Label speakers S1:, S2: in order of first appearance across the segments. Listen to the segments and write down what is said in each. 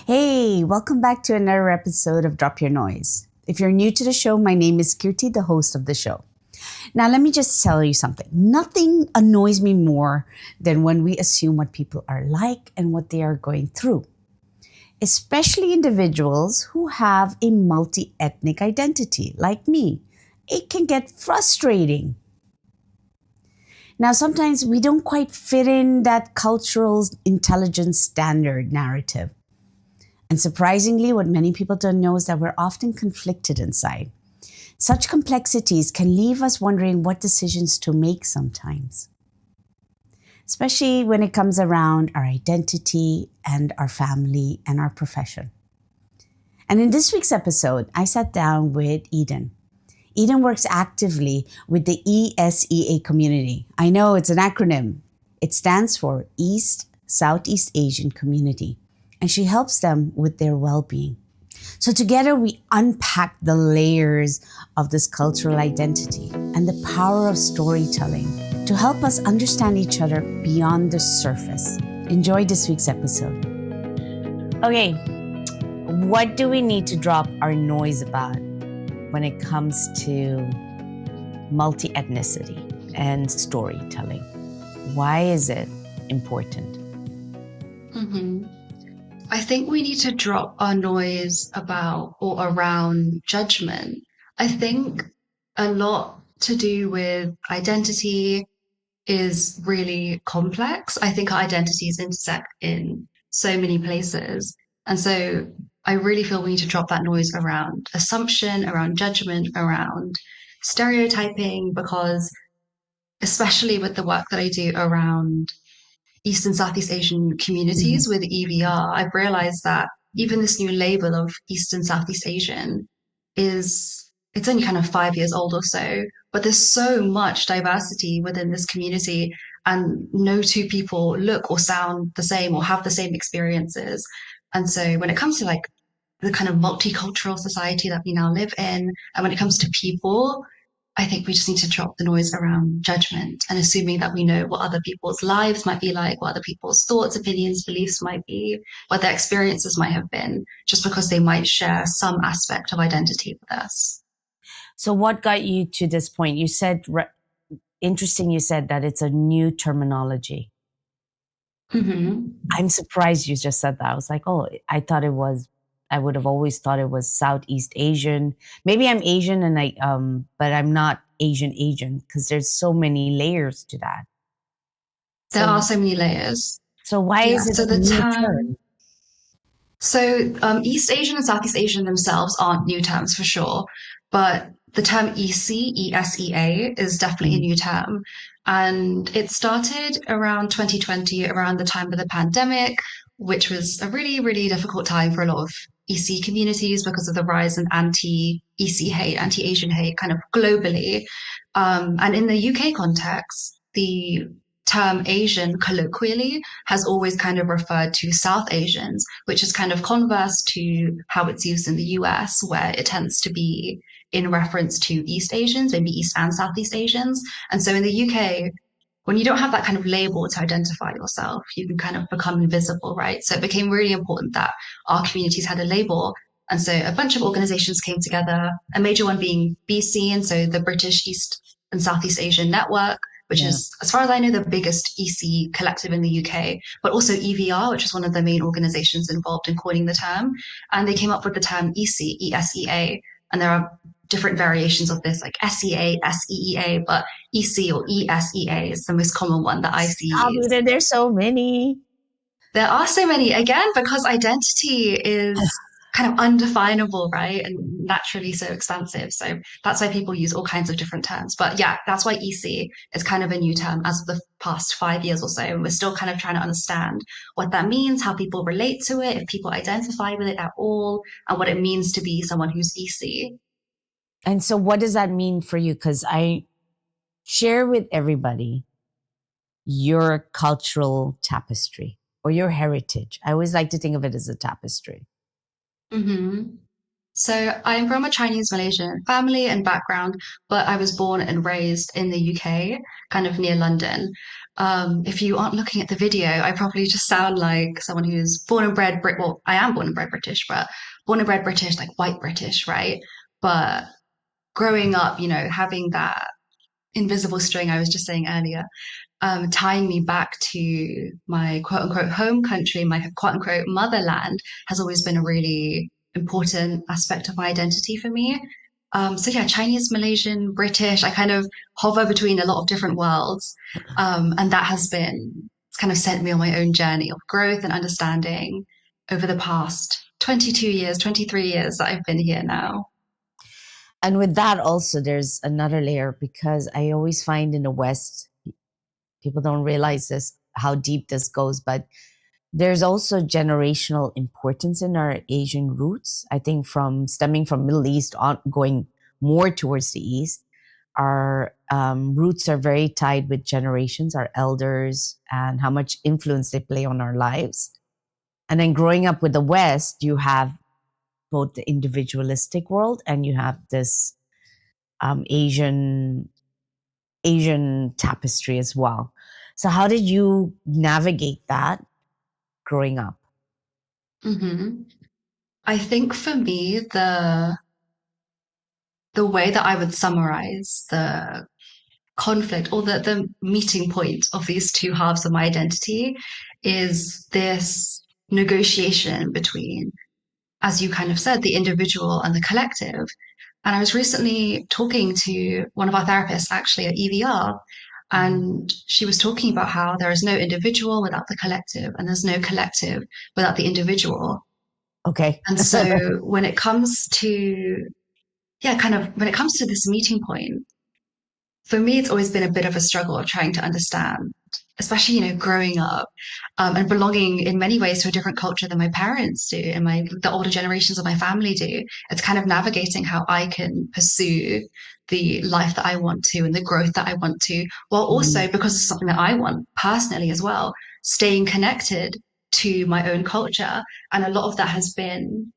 S1: Hey, welcome back to another episode of Drop Your Noise. If you're new to the show, my name is Kirti, the host of the show. Now, let me just tell you something. Nothing annoys me more than when we assume what people are like and what they are going through, especially individuals who have a multi ethnic identity, like me. It can get frustrating. Now, sometimes we don't quite fit in that cultural intelligence standard narrative. And surprisingly, what many people don't know is that we're often conflicted inside. Such complexities can leave us wondering what decisions to make sometimes, especially when it comes around our identity and our family and our profession. And in this week's episode, I sat down with Eden. Eden works actively with the ESEA community. I know it's an acronym. It stands for East Southeast Asian Community, and she helps them with their well-being. So together we unpack the layers of this cultural identity and the power of storytelling to help us understand each other beyond the surface. Enjoy this week's episode. Okay, what do we need to drop our noise about when it comes to multi-ethnicity and storytelling? Why is it important?
S2: I think we need to drop our noise about or around judgment. I think a lot to do with identity is really complex. I think our identities intersect in so many places. And so I really feel we need to drop that noise around assumption, around judgment, around stereotyping, because especially with the work that I do around East and Southeast Asian communities with EVR, I've realized that even this new label of East and Southeast Asian it's only kind of 5 years old or so, but there's so much diversity within this community, and no two people look or sound the same or have the same experiences. And so when it comes to like the kind of multicultural society that we now live in, and when it comes to people, I think we just need to drop the noise around judgment and assuming that we know what other people's lives might be like, what other people's thoughts, opinions, beliefs might be, what their experiences might have been, just because they might share some aspect of identity with us.
S1: So what got you to this point? You said, interesting, you said that it's a new terminology. I'm surprised you just said that. I was like, oh, I would have always thought it was Southeast Asian. Maybe I'm Asian but I'm not Asian because there's so many layers to that.
S2: There
S1: So,
S2: are so many layers.
S1: so why
S2: Yeah.
S1: is it
S2: So
S1: a
S2: the
S1: new
S2: term,
S1: term?
S2: East Asian and Southeast Asian themselves aren't new terms for sure, but the term ESEA is definitely a new term. And it started around 2020, around the time of the pandemic, which was a really, really difficult time for a lot of EC communities because of the rise in anti-EC hate, anti-Asian hate kind of globally. And in the UK context, the term Asian colloquially has always kind of referred to South Asians, which is kind of converse to how it's used in the US, where it tends to be in reference to East Asians, maybe East and Southeast Asians. And so in the UK, when you don't have that kind of label to identify yourself, you can kind of become invisible, right? So it became really important that our communities had a label. And so a bunch of organizations came together, a major one being BC, and so the British East and Southeast Asian Network, which
S1: Yeah.
S2: is, as far as I know, the biggest EC collective in the UK, but also EVR, which is one of the main organizations involved in coining the term. And they came up with the term ESEA. And there are different variations of this, like SEA, SEEA, but EC or ESEA is the most common one that I see
S1: Stop
S2: used.
S1: it, there's so many.
S2: There are so many, again, because identity is kind of undefinable, right? And naturally so expansive. So that's why people use all kinds of different terms. But yeah, that's why EC is kind of a new term as of the past 5 years or so. And we're still kind of trying to understand what that means, how people relate to it, if people identify with it at all, and what it means to be someone who's EC.
S1: And so what does that mean for you? Because I share with everybody your cultural tapestry or your heritage. I always like to think of it as a tapestry.
S2: Mm-hmm. So I'm from a Chinese Malaysian family and background, but I was born and raised in the UK, kind of near London. If you aren't looking at the video, I probably just sound like someone who's born and bred Brit. Well, I am born and bred British, but born and bred British, like white British, right? But growing up, having that invisible string I was just saying earlier, tying me back to my quote unquote home country, my quote unquote motherland, has always been a really important aspect of my identity for me. So yeah, Chinese, Malaysian, British, I kind of hover between a lot of different worlds. And that it's kind of sent me on my own journey of growth and understanding over the past 22 years, 23 years that I've been here now.
S1: And with that, also, there's another layer because I always find in the West, people don't realize this, how deep this goes, but there's also generational importance in our Asian roots. I think from stemming from Middle East on going more towards the East, our roots are very tied with generations, our elders, and how much influence they play on our lives. And then growing up with the West, you have both the individualistic world and you have this um, Asian Asian tapestry as well. So how did you navigate that growing up?
S2: hmm I think for me, the way that I would summarize the conflict or the meeting point of these two halves of my identity is this negotiation between, as you kind of said, the individual and the collective. And I was recently talking to one of our therapists actually at EVR, and she was talking about how there is no individual without the collective, and there's no collective without the individual.
S1: Okay.
S2: And so when it comes to, yeah, kind of when it comes to this meeting point, for me, it's always been a bit of a struggle of trying to understand, especially, growing up and belonging in many ways to a different culture than my parents do and the older generations of my family do. It's kind of navigating how I can pursue the life that I want to and the growth that I want to, while also,
S1: Mhm.
S2: because it's something that I want personally as well, staying connected to my own culture. And a lot of that has been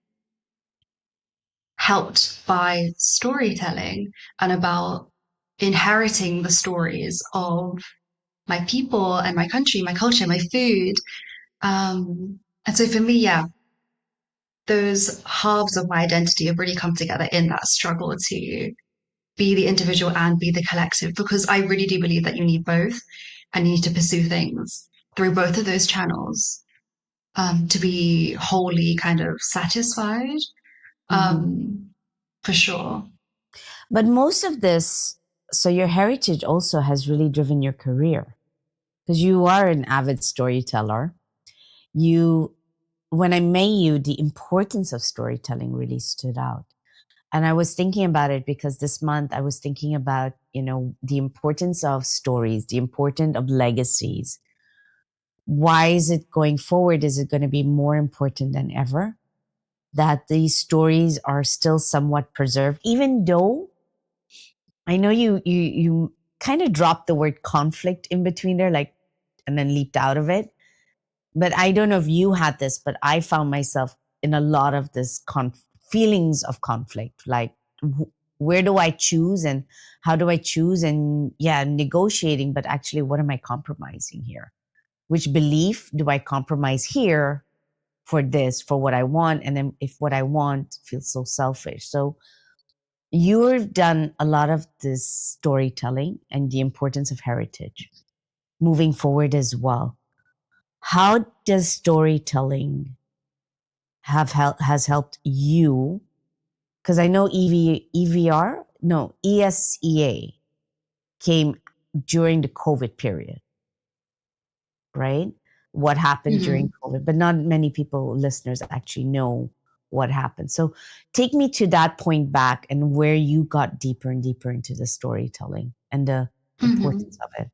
S2: helped by storytelling and about inheriting the stories of my people and my country, my culture, my food. And so for me, yeah, those halves of my identity have really come together in that struggle to be the individual and be the collective, because I really do believe that you need both and you need to pursue things through both of those channels to be wholly kind of satisfied,
S1: Mhm.
S2: um, for sure.
S1: But most of this, so your heritage also has really driven your career because you are an avid storyteller. You, when I met you, the importance of storytelling really stood out. And I was thinking about it because this month I was thinking about, the importance of stories, the importance of legacies. Why is it going forward? Is it going to be more important than ever that these stories are still somewhat preserved, even though I know you kind of dropped the word conflict in between there, like, and then leaped out of it. But I don't know if you had this, but I found myself in a lot of this feelings of conflict, like where do I choose and how do I choose, and yeah, negotiating. But actually, what am I compromising here? Which belief do I compromise here for this, for what I want? And then if what I want feels so selfish. So you've done a lot of this storytelling and the importance of heritage moving forward as well. How does storytelling has helped you? Because I know ESEA came during the COVID period, right? What happened during
S2: Mhm.
S1: COVID, but not many listeners actually know what happened. So take me to that point back and where you got deeper and deeper into the storytelling and the importance
S2: Mhm.
S1: of it.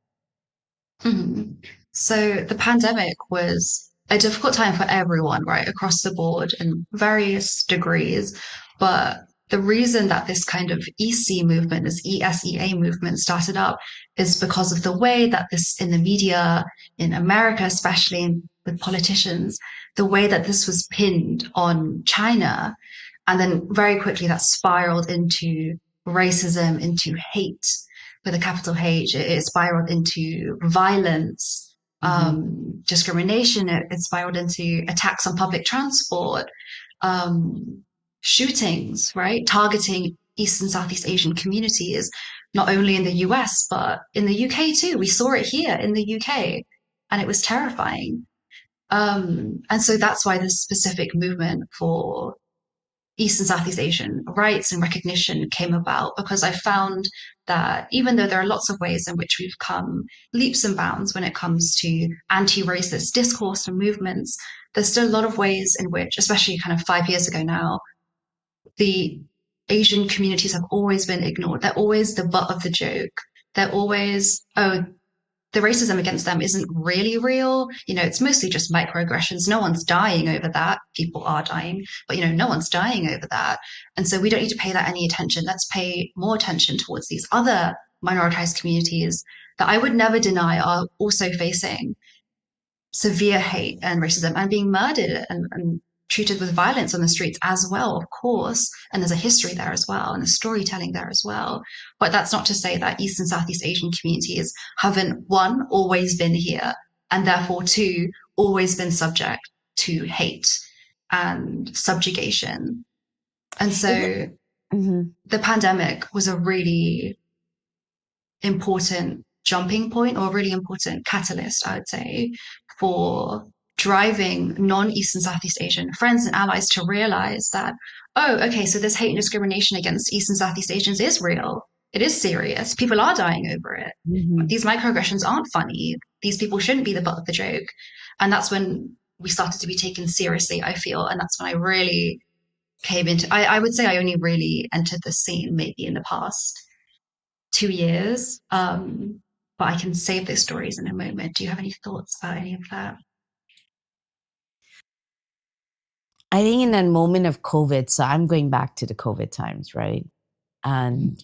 S2: Mhm. So the pandemic was a difficult time for everyone, right, across the board in various degrees. But the reason that this kind of EC movement, this ESEA movement started up is because of the way that this in the media, in America, especially with politicians, the way that this was pinned on China. And then very quickly that spiraled into racism, into hate with a capital H. It spiraled into violence,
S1: Mm-hmm.
S2: discrimination. It spiraled into attacks on public transport, um, shootings, right? Targeting East and Southeast Asian communities, not only in the US, but in the UK too. We saw it here in the UK, and it was terrifying. And so that's why this specific movement for East and Southeast Asian rights and recognition came about, because I found that even though there are lots of ways in which we've come leaps and bounds when it comes to anti-racist discourse and movements, there's still a lot of ways in which, especially kind of 5 years ago now, the Asian communities have always been ignored. They're always the butt of the joke. They're always, oh, the racism against them isn't really real. It's mostly just microaggressions. No one's dying over that. People are dying, but no one's dying over that. And so we don't need to pay that any attention. Let's pay more attention towards these other minoritized communities that I would never deny are also facing severe hate and racism and being murdered and treated with violence on the streets as well, of course. And there's a history there as well, and a storytelling there as well. But that's not to say that East and Southeast Asian communities haven't, one, always been here, and therefore, two, always been subject to hate and subjugation. And so
S1: Mm-hmm.
S2: the pandemic was a really important jumping point, or a really important catalyst, I would say, for driving non-East and Southeast Asian friends and allies to realize that, oh, okay, so this hate and discrimination against East and Southeast Asians is real. It is serious. People are dying over it.
S1: Mm-hmm.
S2: These microaggressions aren't funny. These people shouldn't be the butt of the joke. And that's when we started to be taken seriously, I feel. And that's when I really came into, I would say I only really entered the scene maybe in the past 2 years. But I can save those stories in a moment. Do you have any thoughts about any of that?
S1: I think in that moment of COVID, so I'm going back to the COVID times, right? And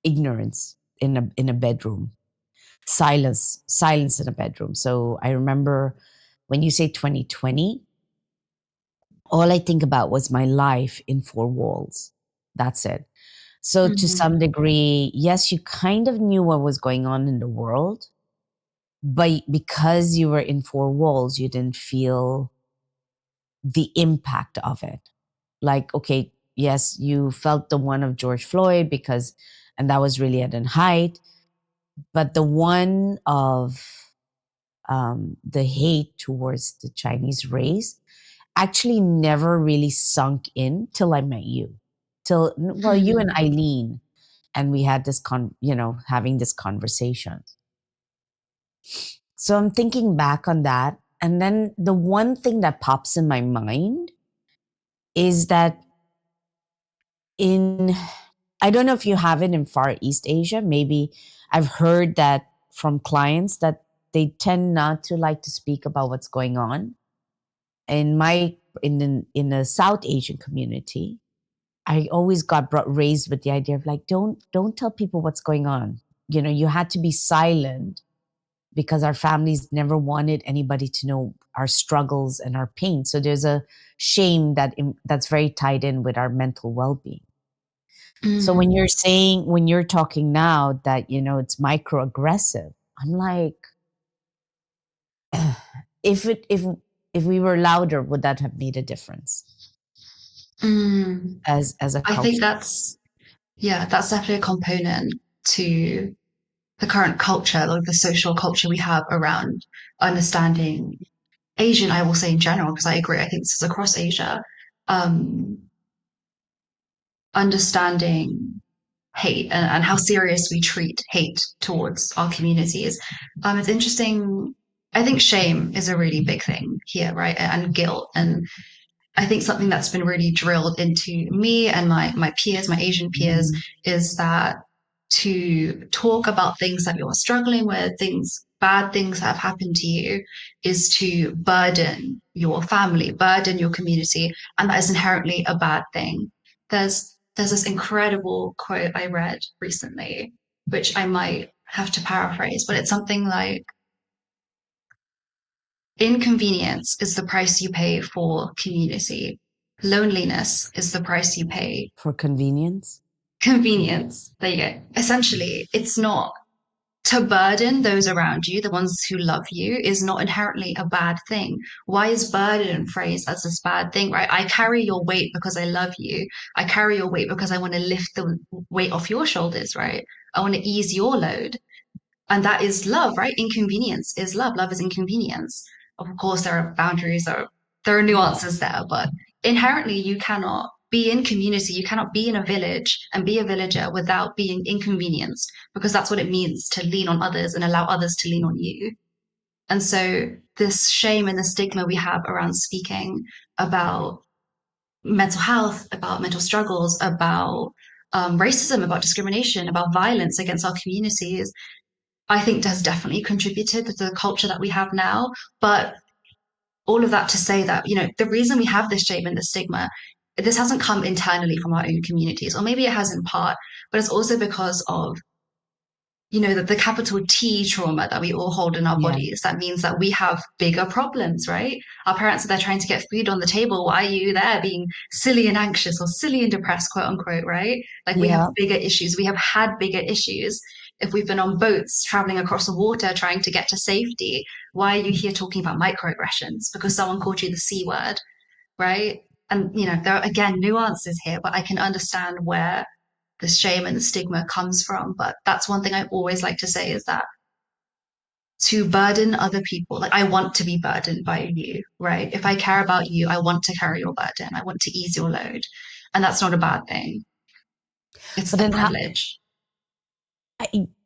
S1: ignorance in a bedroom, silence in a bedroom. So I remember when you say 2020, all I think about was my life in four walls. That's it. So to
S2: Mm-hmm.
S1: some degree, yes, you kind of knew what was going on in the world, but because you were in four walls, you didn't feel the impact of it. Like, okay, yes, you felt the one of George Floyd and that was really at an height, but the one of the hate towards the Chinese race actually never really sunk in till I met you. Well, you and
S2: Hmm.
S1: Eileen, and we had having this conversation. So I'm thinking back on that. And then the one thing that pops in my mind is that in, I don't know if you have it in Far East Asia. Maybe I've heard that from clients that they tend not to like to speak about what's going on. In the South Asian community, I always got raised with the idea of like, don't tell people what's going on. You had to be silent because our families never wanted anybody to know our struggles and our pain. So there's a shame that's very tied in with our mental well-being. So
S2: Mm.
S1: when you're talking now that, it's microaggressive, I'm like, if it, if we were louder, would that have made a difference
S2: Mm.
S1: as a
S2: I think
S1: culture?
S2: that's definitely a component to the current culture, like the social culture we have around understanding Asian, I will say in general, because I agree, I think this is across Asia, um, understanding hate and how serious we treat hate towards our communities. It's interesting. I think shame is a really big thing here, right? And guilt. And I think something that's been really drilled into me and my peers, my Asian peers,
S1: Mhm.
S2: is that to talk about things that you're struggling with, bad things that have happened to you, is to burden your family, burden your community, and that is inherently a bad thing. There's this incredible quote I read recently, which I might have to paraphrase, but it's something like, inconvenience is the price you pay for community. Loneliness is the price you pay.
S1: For convenience?
S2: Convenience. There you go. Essentially, it's not to burden those around you, the ones who love you, is not inherently a bad thing. Why is burden phrased as this bad thing, right? I carry your weight because I love you. I carry your weight because I want to lift the weight off your shoulders, right? I want to ease your load. And that is love, right? Inconvenience is love. Love is inconvenience. Of course, there are boundaries, there are nuances there, but inherently, you cannot be in community. You cannot be in a village and be a villager without being inconvenienced, because that's what it means to lean on others and allow others to lean on you. And so, this shame and the stigma we have around speaking about mental health, about mental struggles, about racism, about discrimination, about violence against our communities, I think has definitely contributed to the culture that we have now. But all of that to say that, the reason we have this shame and this stigma, this hasn't come internally from our own communities, or maybe it has in part, but it's also because of the capital T trauma that we all hold in our
S1: Yeah.
S2: bodies. That means that we have bigger problems, right? Our parents are there trying to get food on the table. Why are you there being silly and anxious or silly and depressed, quote unquote, right? Like we have
S1: Yeah.
S2: bigger issues. We have had bigger issues. If we've been on boats traveling across the water trying to get to safety, why are you here talking about microaggressions? Because someone called you the C word, right? And, there are again nuances here, but I can understand where the shame and the stigma comes from. But that's one thing I always like to say is that to burden other people, like I want to be burdened by you, right? If I care about you, I want to carry your burden. I want to ease your load. And that's not a bad thing. It's
S1: But
S2: a
S1: then
S2: privilege.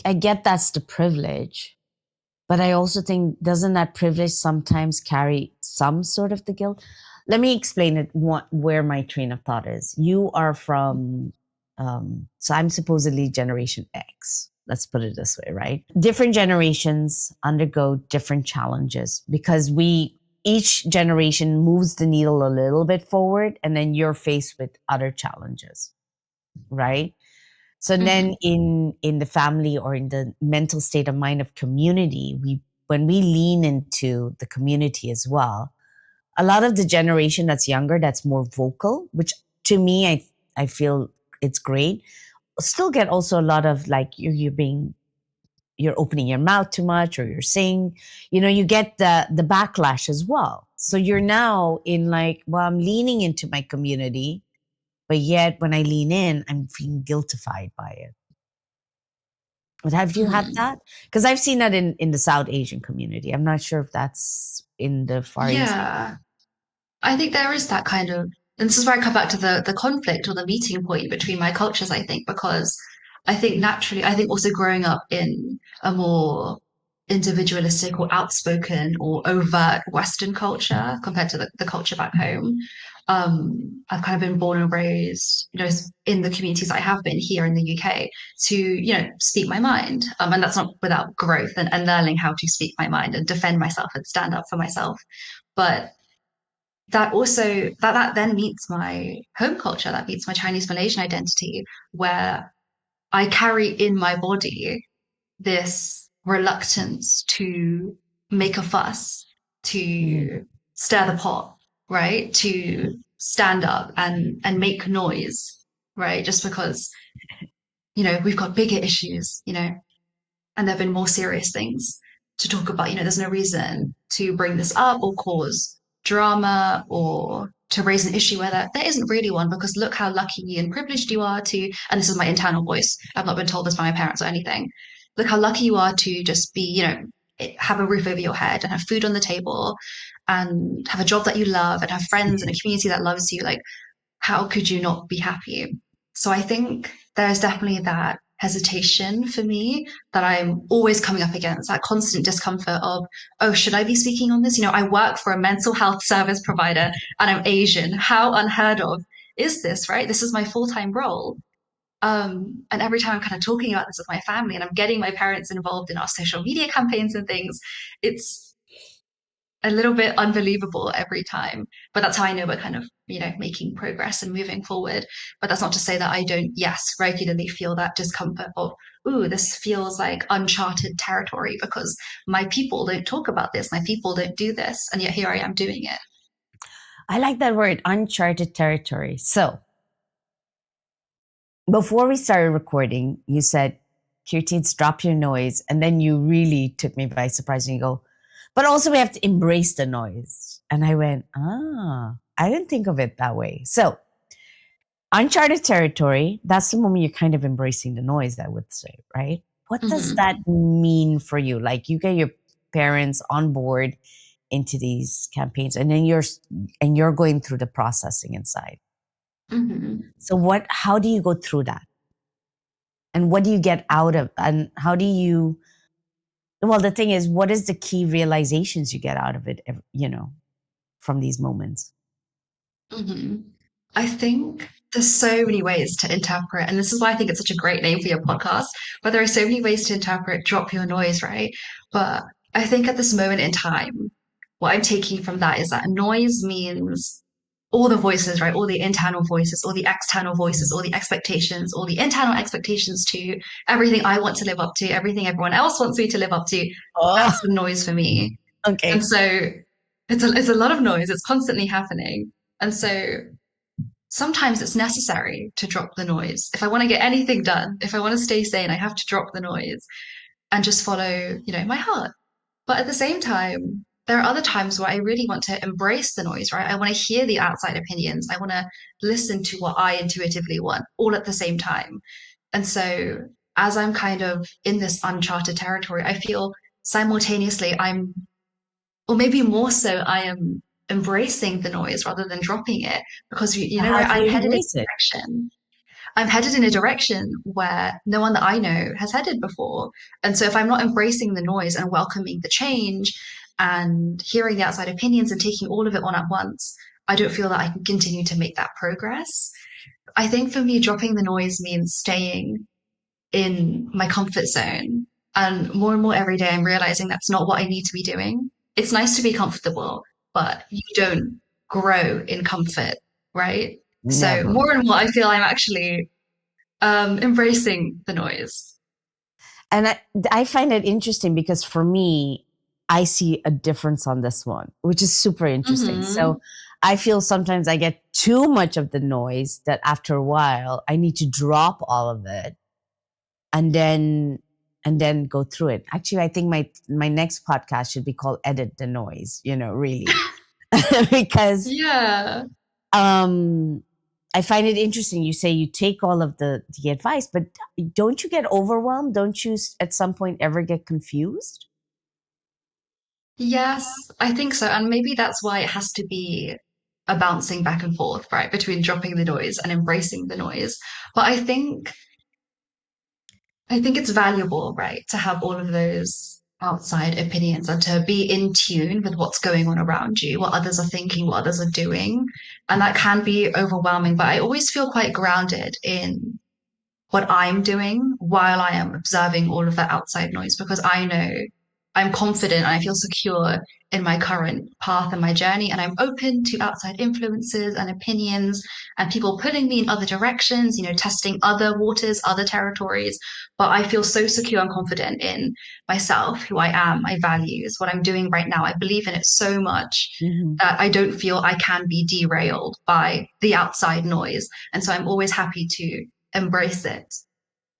S1: I get that's the privilege, but I also think, doesn't that privilege sometimes carry some sort of the guilt? Let me explain it, where my train of thought is. You are from, so I'm supposedly Generation X. Let's put it this way, right? Different generations undergo different challenges because each generation moves the needle a little bit forward, and then you're faced with other challenges, right? So then
S2: Hmm.
S1: in the family or in the mental state of mind of community, when we lean into the community as well, a lot of the generation that's younger, that's more vocal, which to me, I feel it's great. Still get also a lot of like you're opening your mouth too much or you're saying, you get the backlash as well. So you're now in like, well, I'm leaning into my community, but yet when I lean in, I'm feeling guiltified by it. But have you had
S2: Hmm.
S1: that? Because I've seen that in the South Asian community. I'm not sure if that's in the Far East.
S2: Yeah. I think there is that kind of, and this is where I come back to the conflict or the meeting point between my cultures, I think, because I think naturally, I think also growing up in a more individualistic or outspoken or overt Western culture compared to the culture back home, I've kind of been born and raised, in the communities I have been here in the UK to, speak my mind. And that's not without growth and learning how to speak my mind and defend myself and stand up for myself. But that also that then meets my home culture, that meets my Chinese Malaysian identity, where I carry in my body this reluctance to make a fuss,
S1: Mhm.
S2: to stir the pot, right? To stand up and make noise, right? Just because, we've got bigger issues, and there have been more serious things to talk about. There's no reason to bring this up or cause drama or to raise an issue where there isn't really one, because look how lucky and privileged you are to, and this is my internal voice, I've not been told this by my parents or anything. Look how lucky you are to just be, have a roof over your head and have food on the table and have a job that you love and have friends and a community that loves you. Like, how could you not be happy? So I think there's definitely that hesitation for me that I'm always coming up against, that constant discomfort of, oh, should I be speaking on this? I work for a mental health service provider and I'm Asian. How unheard of is this, right? This is my full-time role. And every time I'm kind of talking about this with my family and I'm getting my parents involved in our social media campaigns and things, it's a little bit unbelievable every time. But that's how I know we're kind of, making progress and moving forward. But that's not to say that I don't, yes, regularly feel that discomfort of, ooh, this feels like uncharted territory because my people don't talk about this, my people don't do this, and yet here I am doing it.
S1: I like that word, uncharted territory. So before we started recording, you said, Kirti, drop your noise. And then you really took me by surprise and you go, but also we have to embrace the noise. And I went, I didn't think of it that way. So uncharted territory, that's the moment you're kind of embracing the noise, I would say, right? What does
S2: Hmm.
S1: that mean for you? Like you get your parents on board into these campaigns and then you're going through the processing inside.
S2: Hmm.
S1: So how do you go through that? And what do you get out of and how do you well the thing is what is the key realizations you get out of it, from these moments?
S2: Hmm. I think there's so many ways to interpret, and this is why I think it's such a great name for your podcast. But there are so many ways to interpret drop your noise, right? But I think at this moment in time, what I'm taking from that is that noise means all the voices, right? All the internal voices, all the external voices, all the expectations, all the internal expectations to everything I want to live up to, everything everyone else wants me to live up to.
S1: Oh,
S2: That's the noise for me. And
S1: okay.
S2: so it's a lot of noise. It's constantly happening. And so sometimes it's necessary to drop the noise. If I want to get anything done, if I want to stay sane, I have to drop the noise and just follow, my heart. But at the same time, there are other times where I really want to embrace the noise, right? I want to hear the outside opinions. I want to listen to what I intuitively want all at the same time. And so as I'm kind of in this uncharted territory, I feel simultaneously or maybe more so, I am embracing the noise rather than dropping it because
S1: How do
S2: I'm
S1: you
S2: headed in
S1: embrace
S2: a
S1: it?
S2: direction. I'm headed in a direction where no one that I know has headed before. And so if I'm not embracing the noise and welcoming the change and hearing the outside opinions and taking all of it on at once, I don't feel that I can continue to make that progress. I think for me, dropping the noise means staying in my comfort zone. And more every day, I'm realizing that's not what I need to be doing. It's nice to be comfortable, but you don't grow in comfort, right? So
S1: Never.
S2: more and more, I feel I'm actually embracing the noise.
S1: And I find it interesting because for me, I see a difference on this one, which is super interesting.
S2: Hmm.
S1: So I feel sometimes I get too much of the noise that after a while I need to drop all of it and then go through it. Actually, I think my next podcast should be called Edit the Noise, really. Because
S2: Yeah.
S1: um I find it interesting. You say you take all of the advice, but don't you get overwhelmed? Don't you at some point ever get confused?
S2: Yes, I think so. And maybe that's why it has to be a bouncing back and forth, right, between dropping the noise and embracing the noise. But I think it's valuable, right, to have all of those outside opinions and to be in tune with what's going on around you, what others are thinking, what others are doing. And that can be overwhelming, but I always feel quite grounded in what I'm doing while I am observing all of that outside noise because I know I'm confident and I feel secure in my current path and my journey. And I'm open to outside influences and opinions and people pulling me in other directions, testing other waters, other territories. But I feel so secure and confident in myself, who I am, my values, what I'm doing right now. I believe in it so much
S1: Hmm.
S2: that I don't feel I can be derailed by the outside noise. And so I'm always happy to embrace it.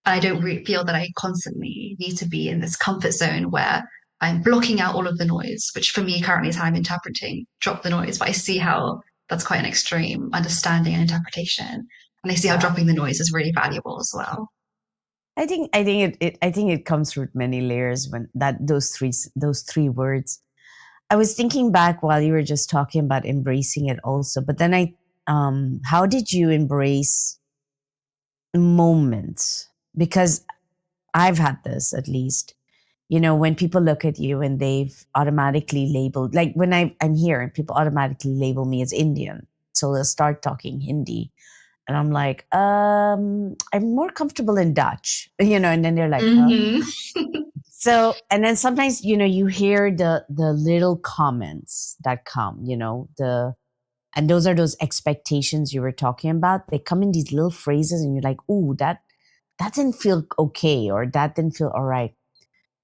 S2: I don't feel that I constantly need to be in this comfort zone where I'm blocking out all of the noise, which for me currently is how I'm interpreting drop the noise. But I see how that's quite an extreme understanding and interpretation. And I see how
S1: Wow.
S2: dropping the noise is really valuable as well.
S1: I think it comes with many layers when that those three words. I was thinking back while you were just talking about embracing it also, but then how did you embrace moments? Because I've had this at least. When people look at you and they've automatically labeled, like when I'm here and people automatically label me as Indian. So they'll start talking Hindi. And I'm like, I'm more comfortable in Dutch, and then they're like, oh.
S2: Hmm.
S1: So, and then sometimes, you hear the little comments that come, and those are those expectations you were talking about. They come in these little phrases and you're like, ooh, that didn't feel okay, or that didn't feel all right.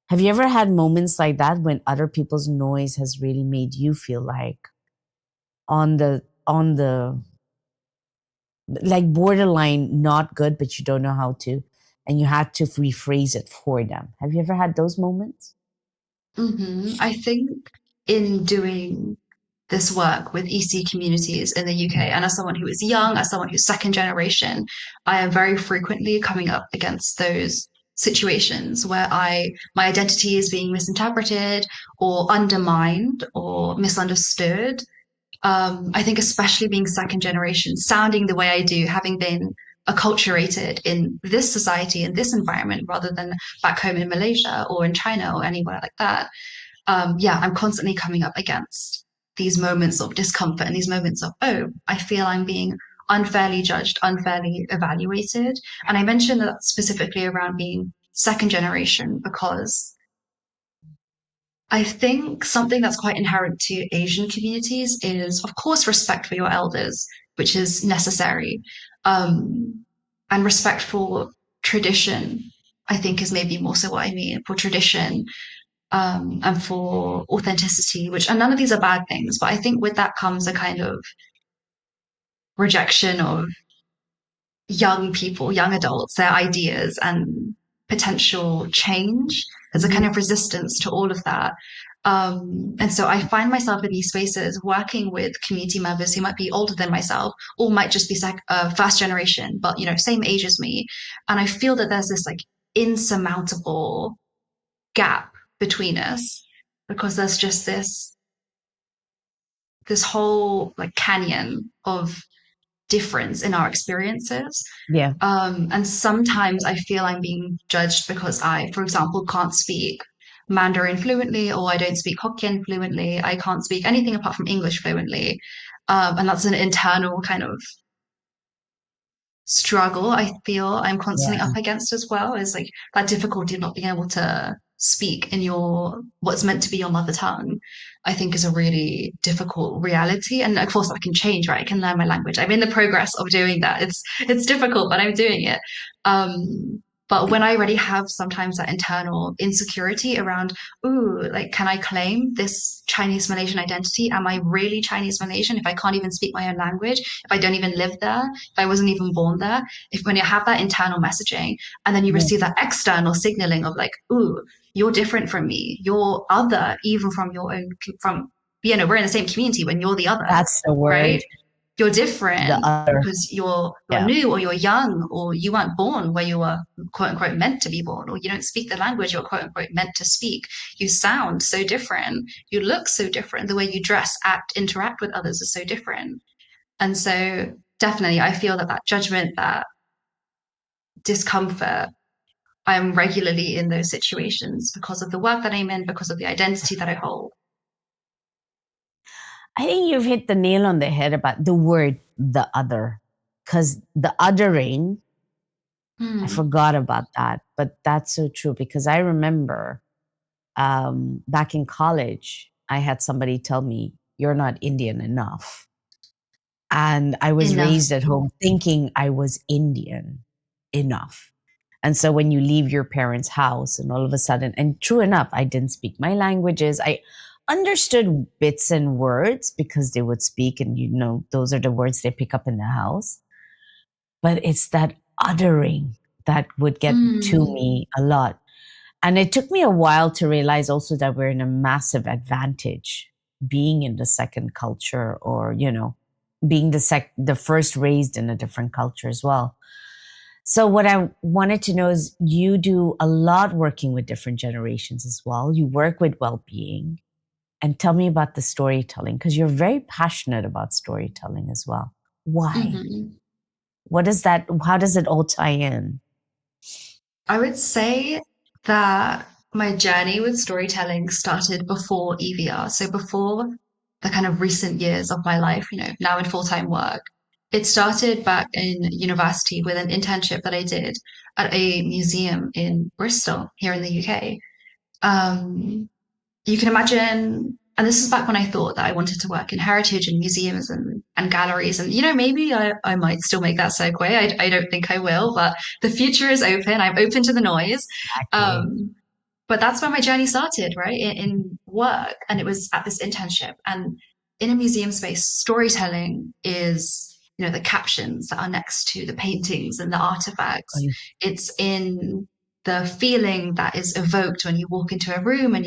S1: Have you ever had moments like that when other people's noise has really made you feel like on the on the like borderline not good, but you don't know how to, and you had to rephrase it for them. Have you ever had those moments?
S2: I think in doing this work with EC communities in the UK, and as someone who is young, as someone who's second generation, I am very frequently coming up against those situations where my identity is being misinterpreted or undermined or misunderstood. I think especially being second generation, sounding the way I do, having been acculturated in this society, in this environment, rather than back home in Malaysia or in China or anywhere like that. Yeah, I'm constantly coming up against these moments of discomfort and these moments of, oh, I feel I'm being unfairly judged, unfairly evaluated. And I mentioned that specifically around being second generation because I think something that's quite inherent to Asian communities is, of course, respect for your elders, which is necessary, and respect for tradition. I think is maybe more so what I mean for tradition, and for authenticity, which and none of these are bad things, but I think with that comes a kind of rejection of young people, young adults, their ideas and potential change. There's a kind
S1: Mhm.
S2: of resistance to all of that. And so I find myself in these spaces working with community members who might be older than myself or might just be first generation, but same age as me. And I feel that there's this like insurmountable gap between us because there's just this whole like canyon of difference in our experiences.
S1: Yeah.
S2: And sometimes I feel I'm being judged because I, for example, can't speak Mandarin fluently, or I don't speak Hokkien fluently. I can't speak anything apart from English fluently. And that's an internal kind of struggle I feel I'm constantly
S1: Yeah.
S2: up against as well is like that difficulty of not being able to speak in your what's meant to be your mother tongue. I think is a really difficult reality, and of course that can change, right? I can learn my language. I'm in the progress of doing that. It's difficult, but I'm doing it. But when I already have sometimes that internal insecurity around, ooh, like, can I claim this Chinese Malaysian identity? Am I really Chinese Malaysian if I can't even speak my own language? If I don't even live there? If I wasn't even born there? If when you have that internal messaging and then you
S1: Yeah.
S2: receive that external signaling of like, ooh, you're different from me, you're other, even from your own, from, we're in the same community when you're the other,
S1: That's the
S2: right?
S1: word.
S2: You're
S1: The
S2: different
S1: other.
S2: because you're
S1: Yeah.
S2: new or you're young or you weren't born where you were quote unquote meant to be born, or you don't speak the language you're quote unquote meant to speak. You sound so different, you look so different, the way you dress, act, interact with others is so different. And so definitely I feel that judgment, that discomfort, I'm regularly in those situations because of the work that I'm in, because of the identity that I hold.
S1: I think you've hit the nail on the head about the word the other. Because the othering, I
S2: Hmm.
S1: forgot about that. But that's so true because I remember back in college, I had somebody tell me, "You're not Indian enough." And I was
S2: Enough.
S1: raised at home thinking I was Indian enough. And so when you leave your parents' house and all of a sudden, and true enough, I didn't speak my languages. I understood bits and words because they would speak, and those are the words they pick up in the house. But it's that uttering that would get to
S2: Mm.
S1: me a lot. And it took me a while to realize also that we're in a massive advantage being in the second culture, or, being the first raised in a different culture as well. So what I wanted to know is you do a lot working with different generations as well. You work with well-being, and tell me about the storytelling because you're very passionate about storytelling as well. Why?
S2: Hmm.
S1: How does it all tie in?
S2: I would say that my journey with storytelling started before EVR. So before the kind of recent years of my life, now in full-time work. It started back in university with an internship that I did at a museum in Bristol here in the UK. Um, you can imagine, and this is back when I thought that I wanted to work in heritage and museums and galleries. And, maybe I might still make that segue. I don't think I will, but the future is open. I'm open to the noise.
S1: Exactly.
S2: Um, but that's where my journey started, right? In work. And it was at this internship. And in a museum space, storytelling is, the captions that are next to the paintings and the artifacts. It's in the feeling that is evoked when you walk into a room and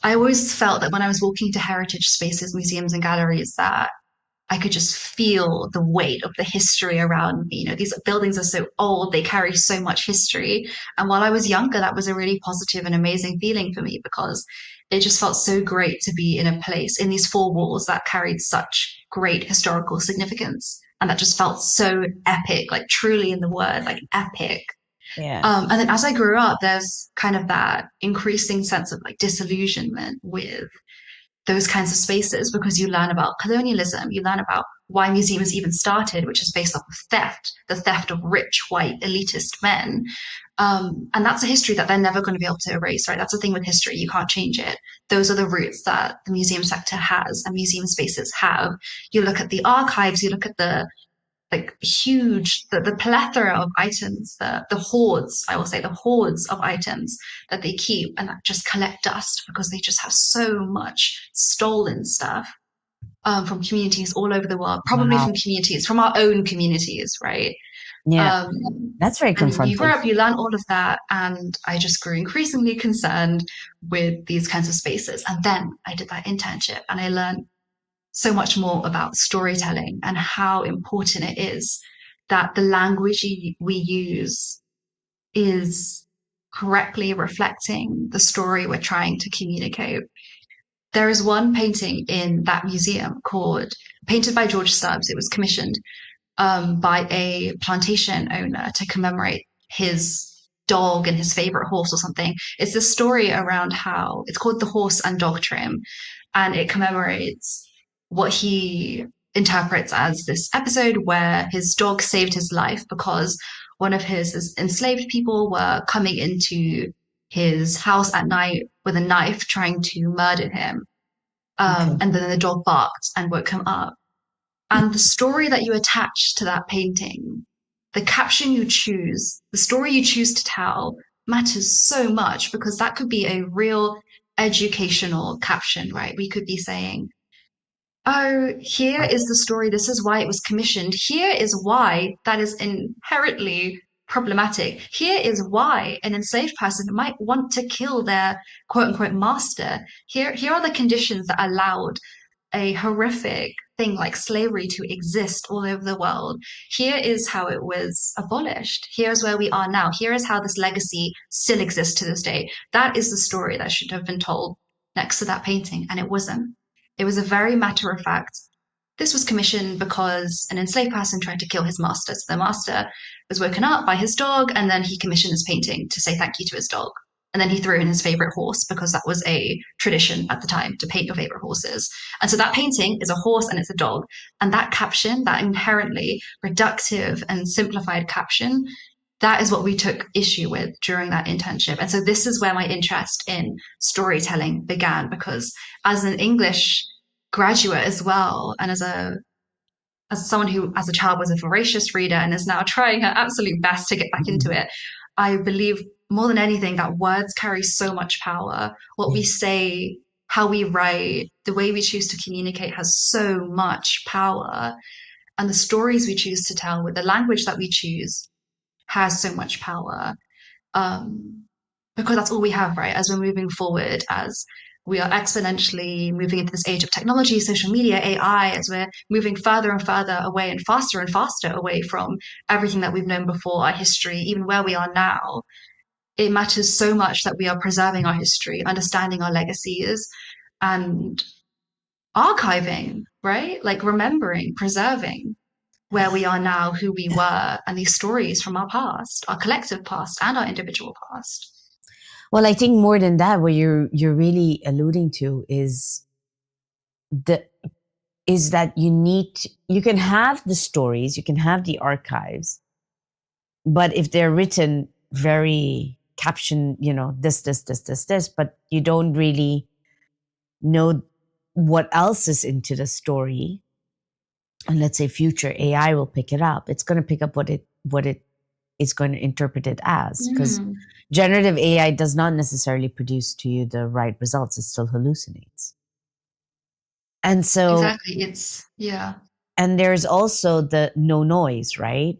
S2: I always felt that when I was walking to heritage spaces, museums and galleries, that I could just feel the weight of the history around me. These buildings are so old, they carry so much history. And while I was younger, that was a really positive and amazing feeling for me because it just felt so great to be in a place in these four walls that carried such great historical significance. And that just felt so epic, like truly in the word, like epic.
S1: Yeah.
S2: And then as I grew up, there's kind of that increasing sense of like disillusionment with those kinds of spaces because you learn about colonialism, you learn about why museums even started, which is based off of theft, the theft of rich, white, elitist men. And that's a history that they're never going to be able to erase, right? That's the thing with history. You can't change it. Those are the roots that the museum sector has and museum spaces have. You look at the archives, you look at the like huge the plethora of items, the hoards, I will say the hoards of items that they keep and that just collect dust because they just have so much stolen stuff from communities all over the world, probably
S1: Wow.
S2: from communities, from our own communities, right?
S1: Yeah.
S2: Um,
S1: That's very
S2: and you grow
S1: confronting.
S2: up, you learn all of that, and I just grew increasingly concerned with these kinds of spaces. And then I did that internship, and I learned so much more about storytelling and how important it is that the language we use is correctly reflecting the story we're trying to communicate. There is one painting in that museum painted by George Stubbs. It was commissioned by a plantation owner to commemorate his dog and his favorite horse or something. It's a story around how it's called The Horse and Dog Trim, and it commemorates what he interprets as this episode where his dog saved his life because one of his enslaved people were coming into his house at night with a knife trying to murder him.
S1: Okay.
S2: And then the dog barked and woke him up. And the story that you attach to that painting, the caption you choose, the story you choose to tell matters so much because that could be a real educational caption, right? We could be saying, oh, here is the story. This is why it was commissioned. Here is why that is inherently problematic. Here is why an enslaved person might want to kill their quote unquote master. Here are the conditions that allowed a horrific thing like slavery to exist all over the world. Here is how it was abolished. Here's where we are now. Here is how this legacy still exists to this day. That is the story that should have been told next to that painting, and it wasn't. It was a very matter of fact. This was commissioned because an enslaved person tried to kill his master. So the master was woken up by his dog, and then he commissioned this painting to say thank you to his dog. And then he threw in his favorite horse because that was a tradition at the time to paint your favorite horses. And so that painting is a horse and it's a dog. And that caption, that inherently reductive and simplified caption, that is what we took issue with during that internship. And so this is where my interest in storytelling began because as an English graduate as well, and as someone who as a child was a voracious reader and is now trying her absolute best to get back into
S1: Mhm.
S2: it, I believe more than anything that words carry so much power. What
S1: Yeah.
S2: we say, how we write, the way we choose to communicate has so much power. And the stories we choose to tell with the language that we choose has so much power. Um, because that's all we have, right? As we're moving forward, as we are exponentially moving into this age of technology, social media, AI, as we're moving further and further away and faster away from everything that we've known before, our history, even where we are now, it matters so much that we are preserving our history, understanding our legacies, and archiving, right? Like remembering, preserving where we are now, who we were, and these stories from our past, our collective past and our individual past.
S1: Well, I think more than that, what you're really alluding to the is that you can have the stories, you can have the archives, but if they're written very caption, this, but you don't really know what else is into the story, and let's say future AI will pick it up, it's going to pick up what it is going to interpret it as, because
S2: Mm.
S1: generative AI does not necessarily produce to you the right results. It still hallucinates. And so,
S2: Exactly. Yeah.
S1: and there's also the no noise, right?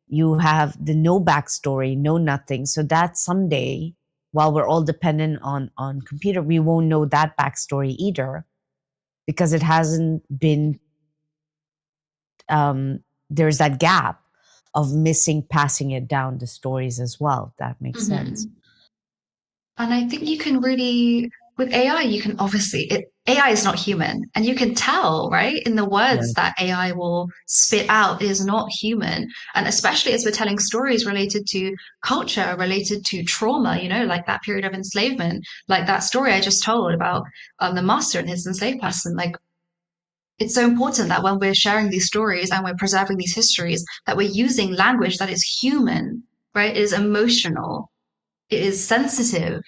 S1: You have the no backstory, no nothing. So that someday, while we're all dependent on computer, we won't know that backstory either because it hasn't been. There's that gap of missing passing it down the stories as well. That makes sense.
S2: Hmm. And I think you can really, with AI, you can obviously, AI is not human. And you can tell, right, in the words
S1: Yeah.
S2: that AI will spit out is not human. And especially as we're telling stories related to culture, related to trauma, like that period of enslavement, like that story I just told about the master and his enslaved person. Like, it's so important that when we're sharing these stories and we're preserving these histories, that we're using language that is human, right? It is emotional, it is sensitive.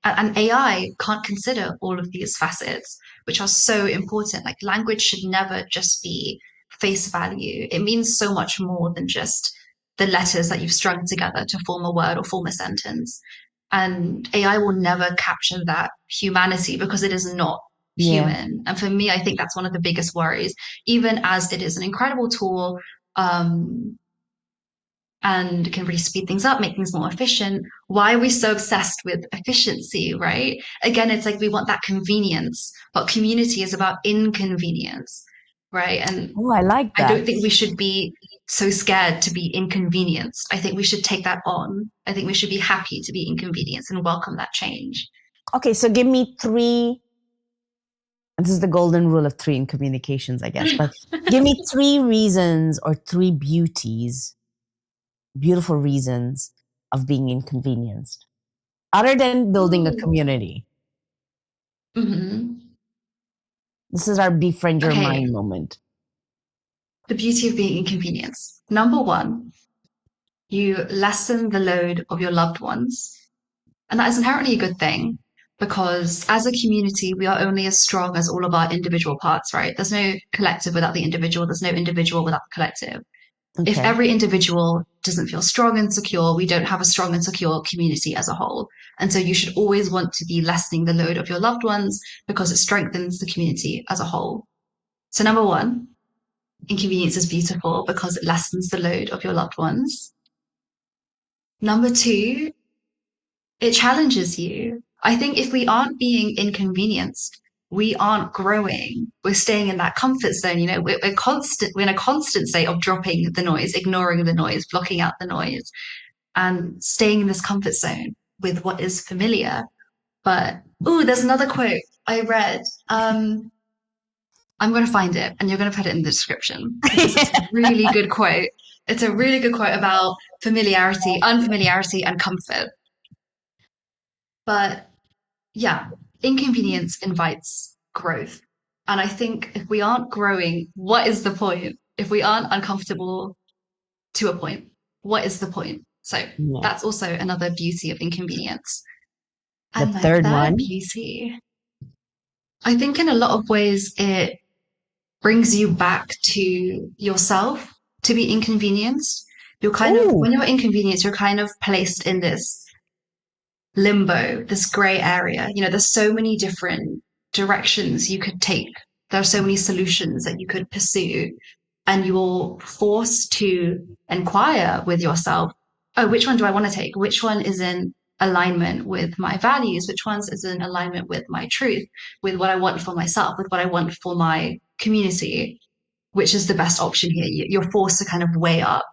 S2: And AI can't consider all of these facets, which are so important. Like language should never just be face value. It means so much more than just the letters that you've strung together to form a word or form a sentence. And AI will never capture that humanity because it is not
S1: Yeah.
S2: human. And for me, I think that's one of the biggest worries, even as it is an incredible tool. And can really speed things up, make things more efficient. Why are we so obsessed with efficiency, right? Again, it's like we want that convenience, but community is about inconvenience, right? And
S1: Oh, I like
S2: I don't
S1: that.
S2: think we should be so scared to be inconvenienced. I think we should take that on. I think we should be happy to be inconvenienced and welcome that change.
S1: Okay, so give me three. And this is the golden rule of three in communications, I guess. But give me three reasons or three beautiful reasons of being inconvenienced, other than building a
S2: Ooh.
S1: community.
S2: Hmm.
S1: This is our befriend your
S2: Okay,
S1: mind moment.
S2: the beauty of being inconvenienced. Number one, you lessen the load of your loved ones. And that is inherently a good thing because as a community, we are only as strong as all of our individual parts, right? There's no collective without the individual, there's no individual without the collective. If
S1: Okay.
S2: every individual doesn't feel strong and secure, we don't have a strong and secure community as a whole. And so you should always want to be lessening the load of your loved ones because it strengthens the community as a whole. So, number one, inconvenience is beautiful because it lessens the load of your loved ones. Number two, it challenges you. I think if we aren't being inconvenienced, we aren't growing. We're staying in that comfort zone. We're in a constant state of dropping the noise, ignoring the noise, blocking out the noise, and staying in this comfort zone with what is familiar. But there's another quote I read. I'm going to find it, and you're going to put it in the description because it's a really good quote. It's a really good quote about familiarity, unfamiliarity, and comfort. But yeah, inconvenience invites growth. And I think if we aren't growing, what is the point? If we aren't uncomfortable to a point, what is the point? So
S1: Yeah.
S2: that's also another beauty of inconvenience.
S1: The
S2: And the
S1: third
S2: third
S1: one.
S2: beauty, I think in a lot of ways, it brings you back to yourself to be inconvenienced. When
S1: Oh,
S2: you're inconvenienced, you're kind of placed in this limbo, this gray area. There's so many different directions you could take. There are so many solutions that you could pursue, and you're forced to inquire with yourself, oh, which one do I want to take? Which one is in alignment with my values? Which ones is in alignment with my truth, with what I want for myself, with what I want for my community? Which is the best option here? You're forced to kind of weigh up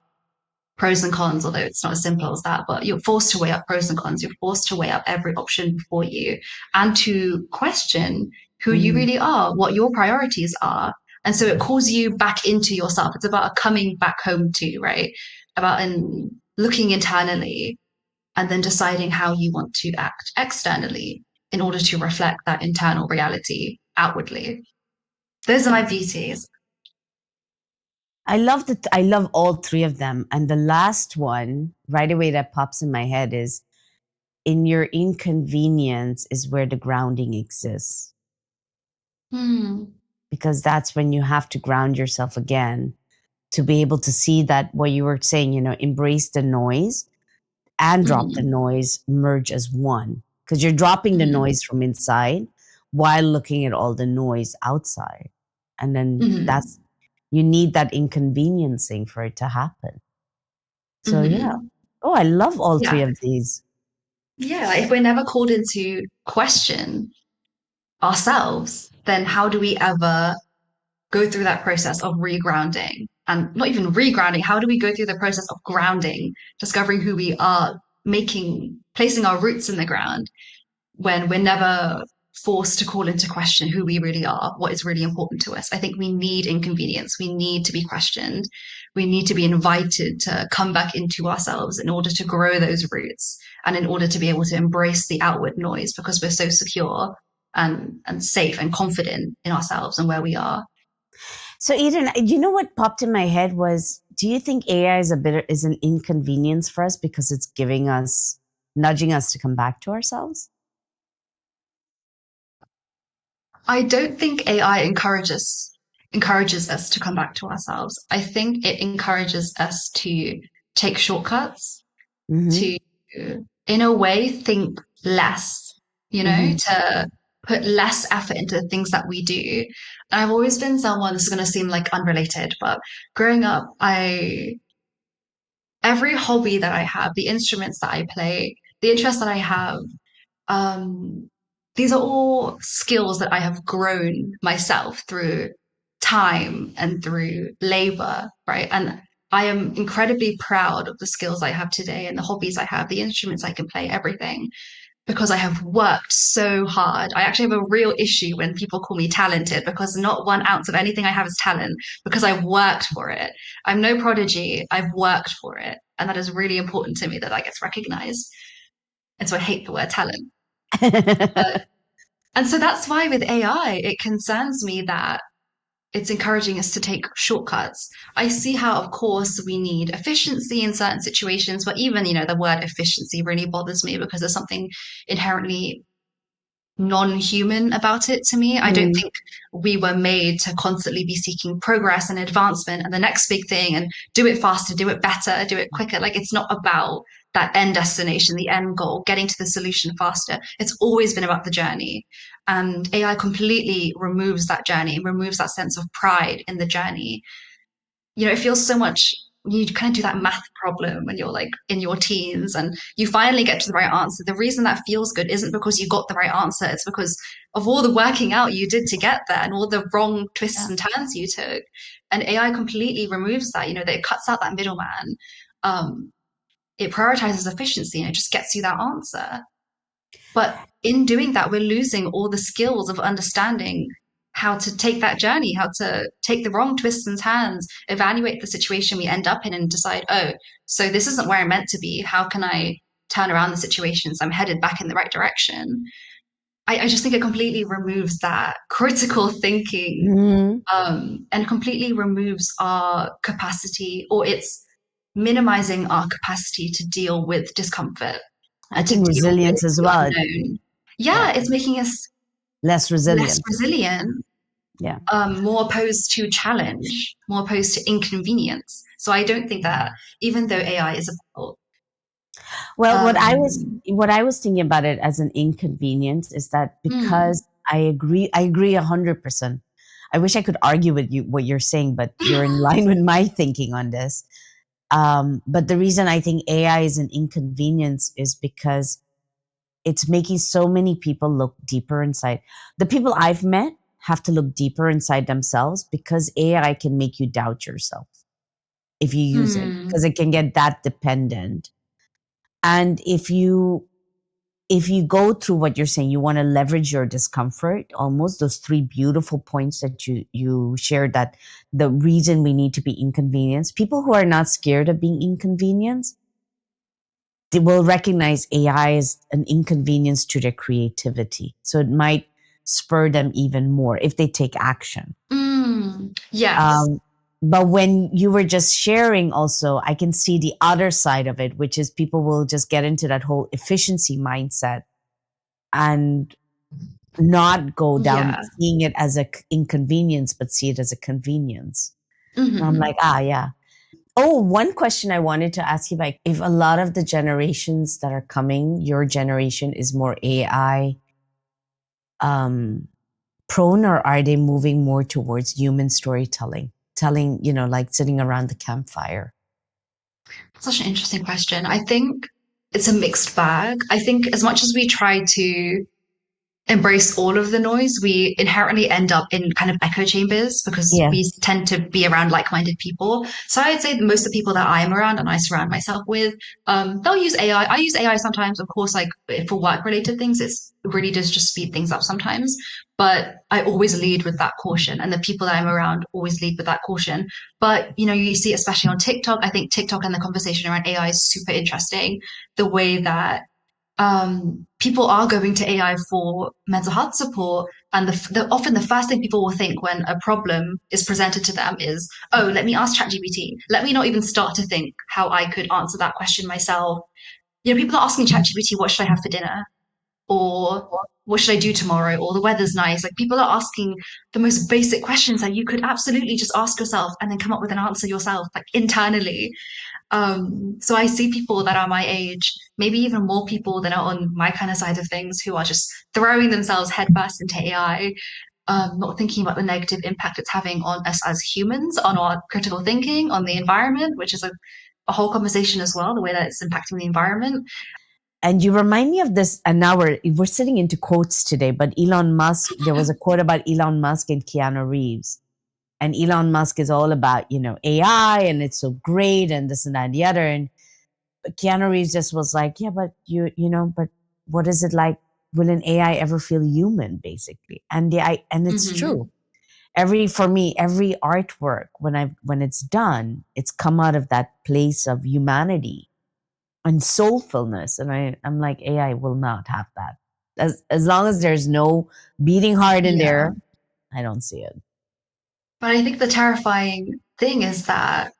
S2: pros and cons, although it's not as simple as that, but you're forced to weigh up pros and cons. You're forced to weigh up every option before you and to question who you
S1: mm,
S2: really are, what your priorities are. And so it calls you back into yourself. It's about a coming back home to, right? About looking internally and then deciding how you want to act externally in order to reflect that internal reality outwardly. Those are my beauties.
S1: I love that. I love all three of them. And the last one, right away, that pops in my head is in your inconvenience is where the grounding exists.
S2: Hmm.
S1: Because that's when you have to ground yourself again to be able to see that what you were saying, embrace the noise and drop the
S2: Hmm.
S1: noise, merge as one. Because you're dropping the
S2: Hmm.
S1: noise from inside while looking at all the noise outside. And then
S2: Hmm.
S1: you need that inconveniencing for it to happen. So yeah.
S2: Hmm.
S1: Oh, I love all three
S2: Yeah.
S1: of these.
S2: Yeah. Like if we're never called into question ourselves, then how do we ever go through that process of regrounding? And not even regrounding, how do we go through the process of grounding, discovering who we are, placing our roots in the ground when we're never forced to call into question who we really are, what is really important to us? I think we need inconvenience. We need to be questioned. We need to be invited to come back into ourselves in order to grow those roots and in order to be able to embrace the outward noise because we're so secure and safe and confident in ourselves and where we are.
S1: So Eden, you know what popped in my head was, do you think AI is an inconvenience for us because it's nudging us to come back to ourselves?
S2: I don't think AI encourages us to come back to ourselves. I think it encourages us to take shortcuts,
S1: Mm-hmm.
S2: to, in a way, think less,
S1: Mm-hmm.
S2: to put less effort into the things that we do. And I've always been someone, this is going to seem like unrelated, but growing up, every hobby that I have, the instruments that I play, the interests that I have, um, these are all skills that I have grown myself through time and through labor, right? And I am incredibly proud of the skills I have today and the hobbies I have, the instruments I can play, everything, because I have worked so hard. I actually have a real issue when people call me talented because not 1 ounce of anything I have is talent because I've worked for it. I'm no prodigy. I've worked for it. And that is really important to me that gets recognized. And so I hate the word talent. But and so that's why with AI, it concerns me that it's encouraging us to take shortcuts. I see how, of course, we need efficiency in certain situations, but even, the word efficiency really bothers me because there's something inherently non-human about it to me. I don't
S1: Mm.
S2: think we were made to constantly be seeking progress and advancement and the next big thing and do it faster, do it better, do it quicker. Like it's not about that end destination, the end goal, getting to the solution faster. It's always been about the journey. And AI completely removes that journey, removes that sense of pride in the journey. It feels so much, you kind of do that math problem when you're like in your teens and you finally get to the right answer. The reason that feels good isn't because you got the right answer, it's because of all the working out you did to get there and all the wrong twists
S1: Yeah.
S2: and turns you took. And AI completely removes that, that it cuts out that middleman. It prioritizes efficiency and it just gets you that answer. But in doing that, we're losing all the skills of understanding how to take that journey, how to take the wrong twists and turns, evaluate the situation we end up in, and decide, oh, so this isn't where I'm meant to be. How can I turn around the situation so I'm headed back in the right direction? I just think it completely removes that critical thinking
S1: Mhm.
S2: and completely removes our capacity, or it's minimizing our capacity to deal with discomfort
S1: I
S2: and to
S1: think
S2: deal with
S1: resilience as
S2: the
S1: well.
S2: unknown.
S1: Yeah.
S2: Yeah, it's making us
S1: Less
S2: less
S1: resilient.
S2: resilient,
S1: Yeah.
S2: more opposed to challenge, more opposed to inconvenience. So I don't think that even though AI is about,
S1: Well,
S2: um,
S1: what I was thinking about it as an inconvenience is that
S2: mm,
S1: because I agree 100%. I wish I could argue with you what you're saying, but you're in line with my thinking on this. But the reason I think AI is an inconvenience is because it's making so many people look deeper inside. The people I've met have to look deeper inside themselves because AI can make you doubt yourself if you use it
S2: mm,
S1: because it can get that dependent. And if you go through what you're saying, you want to leverage your discomfort, almost those three beautiful points that you shared, that the reason we need to be inconvenienced, people who are not scared of being inconvenienced, they will recognize AI as an inconvenience to their creativity. So it might spur them even more if they take action.
S2: yes.
S1: Um, but when you were just sharing, also, I can see the other side of it, which is people will just get into that whole efficiency mindset and not go down
S2: Yeah.
S1: seeing it as a inconvenience, but see it as a convenience. And I'm
S2: Hmm.
S1: like, ah, yeah. Oh, one question I wanted to ask you, like, if a lot of the generations that are coming, your generation is more AI, um, prone, or are they moving more towards human storytelling? Telling, like sitting around the campfire.
S2: Such an interesting question. I think it's a mixed bag. I think as much as we try to embrace all of the noise, we inherently end up in kind of echo chambers because
S1: Yeah.
S2: we tend to be around like-minded people. So I'd say that most of the people that I'm around and I surround myself with, they'll use AI. I use AI sometimes, of course, like for work-related things. It really does just speed things up sometimes. But I always lead with that caution, and the people that I'm around always lead with that caution. But you see, especially on TikTok, I think TikTok and the conversation around AI is super interesting. The way that people are going to AI for mental health support, and often the first thing people will think when a problem is presented to them is, "Oh, let me ask ChatGPT. Let me not even start to think how I could answer that question myself." People are asking ChatGPT, "What should I have for dinner?" or "What should I do tomorrow?" or "The weather's nice." Like people are asking the most basic questions that you could absolutely just ask yourself and then come up with an answer yourself, like internally. So I see people that are my age, maybe even more people that are on my kind of side of things, who are just throwing themselves headfirst into AI, not thinking about the negative impact it's having on us as humans, on our critical thinking, on the environment, which is a whole conversation as well, the way that it's impacting the environment.
S1: And you remind me of this, and now we're sitting into quotes today, but Elon Musk, there was a quote about Elon Musk and Keanu Reeves. And Elon Musk is all about, AI and it's so great and this and that and the other. And Keanu Reeves just was like, yeah, but but what is it like? Will an AI ever feel human, basically? And it's
S2: Hmm.
S1: true. For me, every artwork, when it's done, it's come out of that place of humanity and soulfulness. And I'm like, AI will not have that. As long as there's no beating heart in
S2: Yeah.
S1: there, I don't see it.
S2: But I think the terrifying thing is that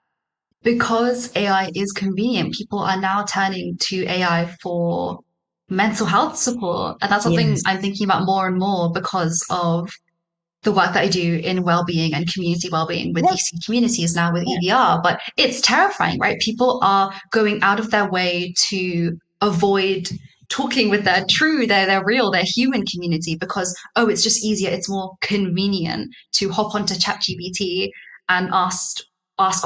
S2: because AI is convenient, people are now turning to AI for mental health support. And that's something
S1: Yes.
S2: I'm thinking about more and more because of the work that I do in well-being and community well-being with
S1: Yeah.
S2: EC communities now with
S1: Yeah.
S2: EDR. But it's terrifying, right? People are going out of their way to avoid talking with their real, their human community because, oh, it's just easier, it's more convenient to hop onto ChatGPT and ask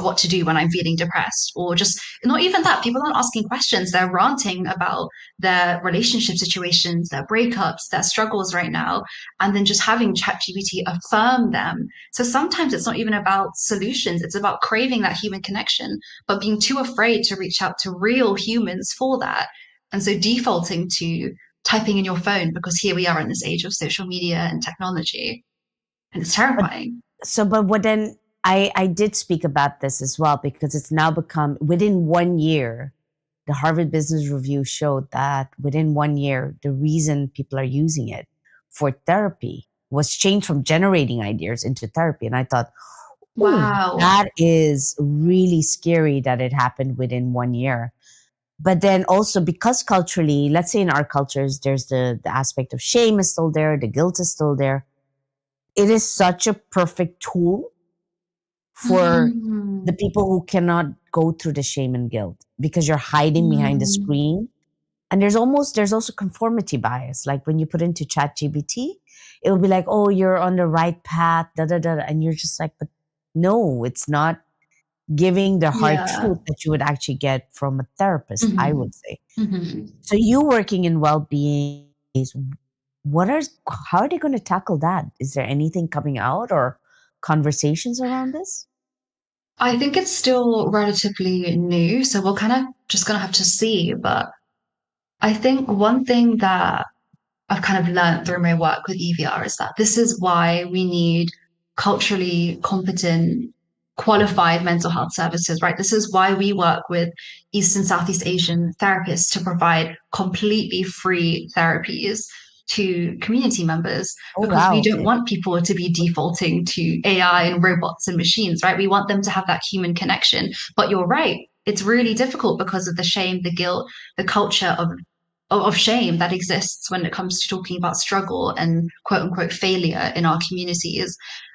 S2: what to do when I'm feeling depressed, or just not even that. People aren't asking questions. They're ranting about their relationship situations, their breakups, their struggles right now, and then just having ChatGPT affirm them. So sometimes it's not even about solutions, it's about craving that human connection, but being too afraid to reach out to real humans for that. And so defaulting to typing in your phone because here we are in this age of social media and technology. And it's
S1: But
S2: terrifying.
S1: but what then I did speak about this as well because it's now become within 1 year, the Harvard Business Review showed that within 1 year, the reason people are using it for therapy was changed from generating ideas into therapy. And I thought, oh,
S2: Wow.
S1: that is really scary that it happened within 1 year. But then also because culturally, let's say in our cultures, there's the aspect of shame is still there, the guilt is still there. It is such a perfect tool for the
S2: Mm,
S1: people who cannot go through the shame and guilt because you're hiding behind the
S2: mm,
S1: screen. And there's also conformity bias. Like when you put into ChatGPT, it will be like, oh, you're on the right path, da da da. And you're just like, but no, it's not giving the hard
S2: yeah.
S1: truth that you would actually get from a therapist, I
S2: Hmm.
S1: would say.
S2: Hmm.
S1: So you working in well-being is what are how are they going to tackle that? Is there anything coming out or conversations around this?
S2: I think it's still relatively new, so we're kind of just gonna have to see. But I think one thing that I've kind of learned through my work with EVR is that this is why we need culturally competent, qualified mental health services, right? This is why we work with East and Southeast Asian therapists to provide completely free therapies to community members
S1: Oh
S2: because we
S1: wow,
S2: don't
S1: okay.
S2: want people to be defaulting to AI and robots and machines, right? We want them to have that human connection. But you're right. It's really difficult because of the shame, the guilt, the culture of shame that exists when it comes to talking about struggle and quote unquote failure in our communities.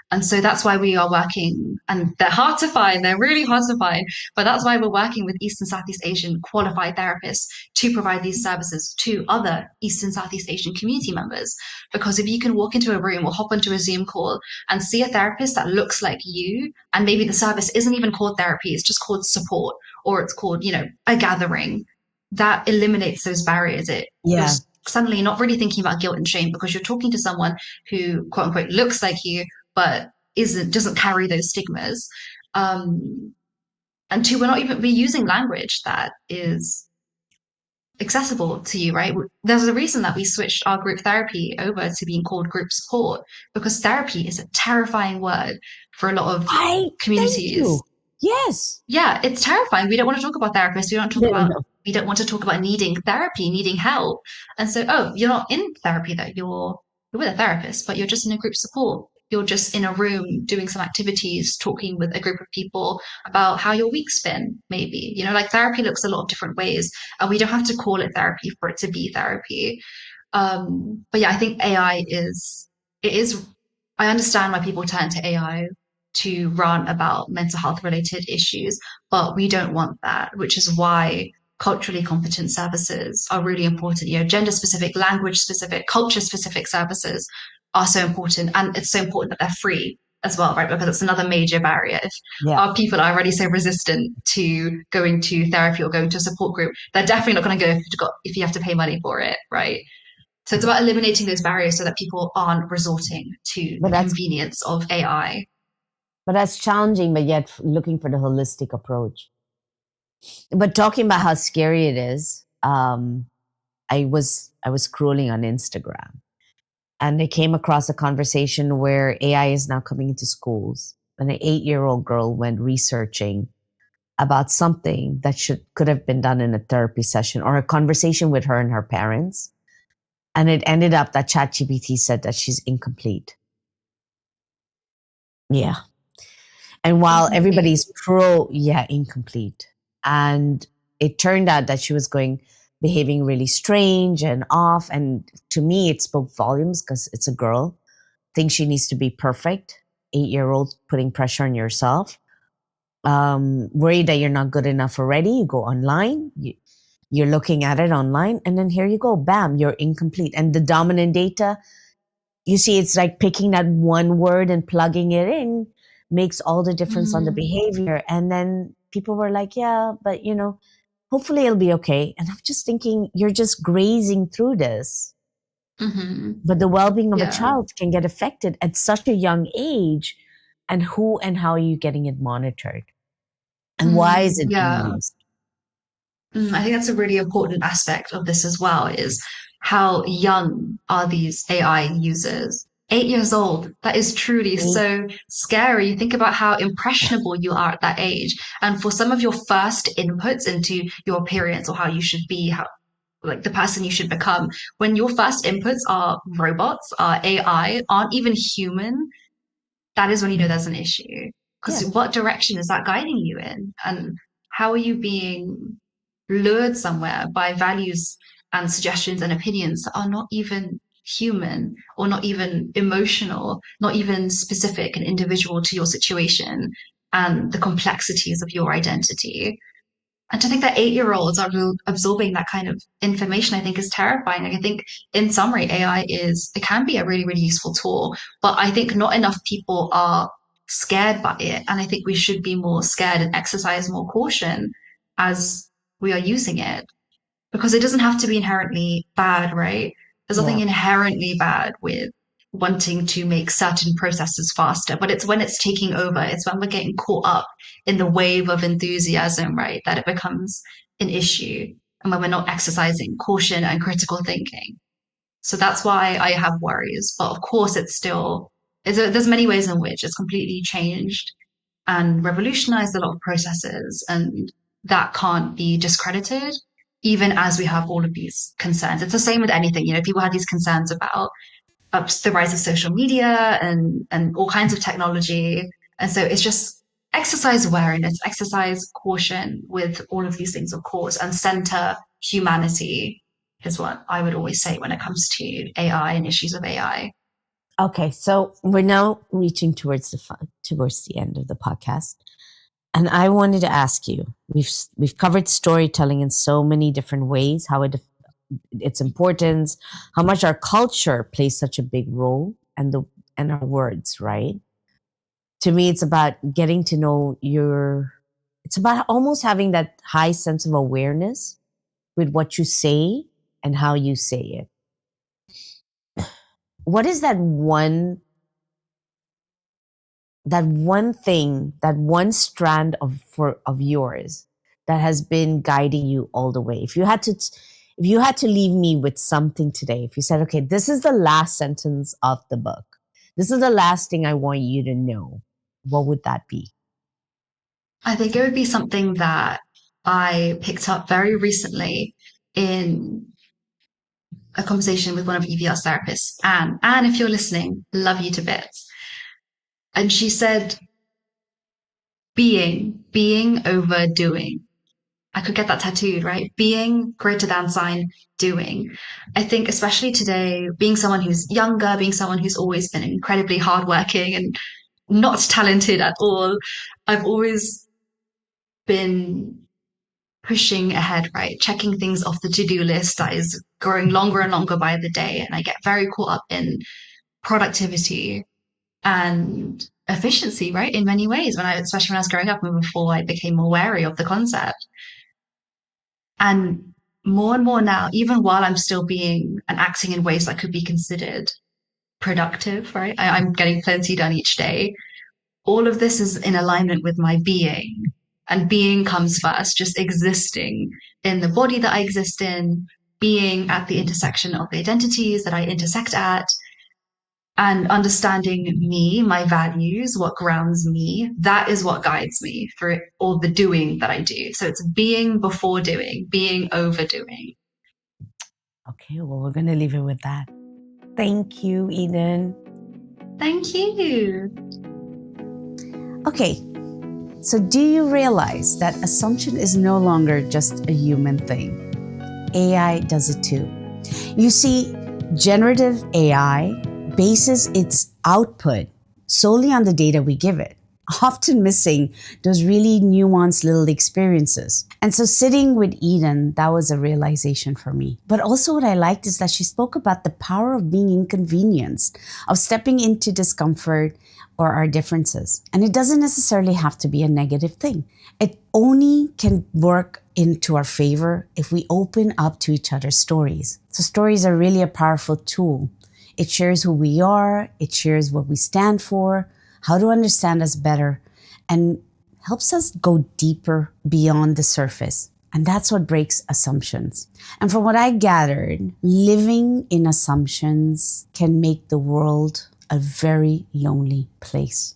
S2: And so that's why we are working, and they're hard to find, they're really hard to find, but that's why we're working with East and Southeast Asian qualified therapists to provide these services to other East and Southeast Asian community members. Because if you can walk into a room or hop onto a Zoom call and see a therapist that looks like you, and maybe the service isn't even called therapy, it's just called support, or it's called, a gathering, that eliminates those barriers. You're
S1: Yeah.
S2: suddenly not really thinking about guilt and shame because you're talking to someone who, quote unquote, looks like you, but doesn't carry those stigmas. And two, we're using language that is accessible to you, right? There's a reason that we switched our group therapy over to being called group support, because therapy is a terrifying word for a lot of
S1: I thank
S2: communities.
S1: you. Yes.
S2: Yeah, it's terrifying. We don't want to talk about therapists.
S1: No.
S2: We don't want to talk about needing therapy, needing help. And so, oh, you're not in therapy though. You're with a therapist, but you're just in a group support. You're just in a room doing some activities, talking with a group of people about how your week's been, maybe. Like therapy looks a lot of different ways, and we don't have to call it therapy for it to be therapy. But yeah, I think it is, I understand why people turn to AI to rant about mental health related issues, but we don't want that, which is why culturally competent services are really important. Gender specific, language specific, culture specific services are so important. And it's so important that they're free as well, right? Because it's another major barrier. If
S1: Yeah.
S2: our people are already so resistant to going to therapy or going to a support group, they're definitely not going to go if you have to pay money for it, right? So it's about eliminating those barriers so that people aren't resorting to
S1: But
S2: the
S1: that's
S2: convenience of AI.
S1: but that's challenging, but yet looking for the holistic approach. But talking about how scary it is, I was scrolling on Instagram and I came across a conversation where AI is now coming into schools. And an 8-year-old girl went researching about something that could have been done in a therapy session or a conversation with her and her parents. And it ended up that ChatGPT said that she's incomplete. Yeah. And while
S2: Incomplete.
S1: everybody's incomplete. And it turned out that she was behaving really strange and off. And to me, it spoke volumes because it's a girl. Thinks she needs to be perfect. 8-year-old putting pressure on yourself. Worried that you're not good enough already. You go online. You're looking at it online. And then here you go. Bam, you're incomplete. And the dominant data, you see, it's like picking that one word and plugging it in makes all the difference on the
S2: Mm-hmm.
S1: behavior. And then people were like, yeah, but hopefully it'll be okay. And I'm just thinking, you're just grazing through this.
S2: Mm-hmm.
S1: But the well-being of a
S2: Yeah.
S1: child can get affected at such a young age. And who and how are you getting it monitored? And why is it being
S2: Yeah.
S1: used?
S2: I think that's a really important aspect of this as well, is how young are these AI users? 8 years old. That is truly
S1: Eight.
S2: so scary. Think about how impressionable you are at that age. And for some of your first inputs into your appearance or how you should be, how like the person you should become, when your first inputs are robots, are AI, aren't even human, that is when you know there's an issue. Because
S1: Yeah.
S2: what direction is that guiding you in? And how are you being lured somewhere by values and suggestions and opinions that are not even human or not even emotional, not even specific and individual to your situation and the complexities of your identity? And to think that 8-year-olds are absorbing that kind of information, I think is terrifying. Like, I think in summary, it can be a really, really useful tool, but I think not enough people are scared by it. And I think we should be more scared and exercise more caution as we are using it, because it doesn't have to be inherently bad, right? There's nothing
S1: Yeah.
S2: inherently bad with wanting to make certain processes faster, but it's when it's taking over, it's when we're getting caught up in the wave of enthusiasm, right, that it becomes an issue, and when we're not exercising caution and critical thinking. So that's why I have worries. But of course, there's many ways in which it's completely changed and revolutionized a lot of processes, and that can't be discredited, even as we have all of these concerns. It's the same with anything. People have these concerns about the rise of social media and all kinds of technology. And so it's just exercise awareness, exercise caution with all of these things, of course, and center humanity is what I would always say when it comes to AI and issues of AI.
S1: Okay, so we're now reaching towards the end of the podcast, and I wanted to ask you. We've covered storytelling in so many different ways, how its importance, how much our culture plays such a big role, and our words, right? To me, it's about getting to know your. It's about almost having that high sense of awareness with what you say and how you say it. What is that one thing, that one strand of yours that has been guiding you all the way? If you had to leave me with something today, if you said, okay, this is the last sentence of the book, this is the last thing I want you to know, what would that be?
S2: I think it would be something that I picked up very recently in a conversation with one of EVR's therapists, Anne. Anne, if you're listening, love you to bits. And she said, being over doing. I could get that tattooed, right? Being greater than sign doing. I think, especially today, being someone who's younger, being someone who's always been incredibly hardworking and not talented at all, I've always been pushing ahead, right? Checking things off the to-do list that is growing longer and longer by the day. And I get very caught up in productivity and efficiency, right? In many ways, especially when I was growing up and before I became more wary of the concept. And more now, even while I'm still being and acting in ways that could be considered productive, right? I'm getting plenty done each day. All of this is in alignment with my being. And being comes first, just existing in the body that I exist in, being at the intersection of the identities that I intersect at, and understanding me, my values, what grounds me. That is what guides me through all the doing that I do. So it's being before doing, being overdoing.
S1: Okay, well, we're going to leave it with that. Thank you, Eden.
S2: Thank you.
S1: Okay, so do you realize that assumption is no longer just a human thing? AI does it too. You see, generative AI bases its output solely on the data we give it, often missing those really nuanced little experiences. And so sitting with Eden, that was a realization for me. But also what I liked is that she spoke about the power of being inconvenienced, of stepping into discomfort or our differences. And it doesn't necessarily have to be a negative thing. It only can work into our favor if we open up to each other's stories. So stories are really a powerful tool. It shares who we are, it shares what we stand for, how to understand us better, and helps us go deeper beyond the surface. And that's what breaks assumptions. And from what I gathered, living in assumptions can make the world a very lonely place.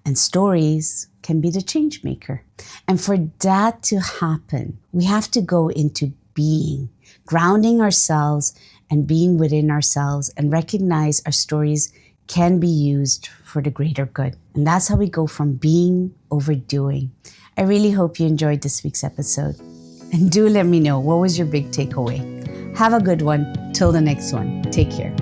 S1: And stories can be the change maker. And for that to happen, we have to go into being, grounding ourselves and being within ourselves, and recognize our stories can be used for the greater good. And that's how we go from being over doing. I really hope you enjoyed this week's episode. And do let me know, what was your big takeaway? Have a good one. Till the next one. Take care.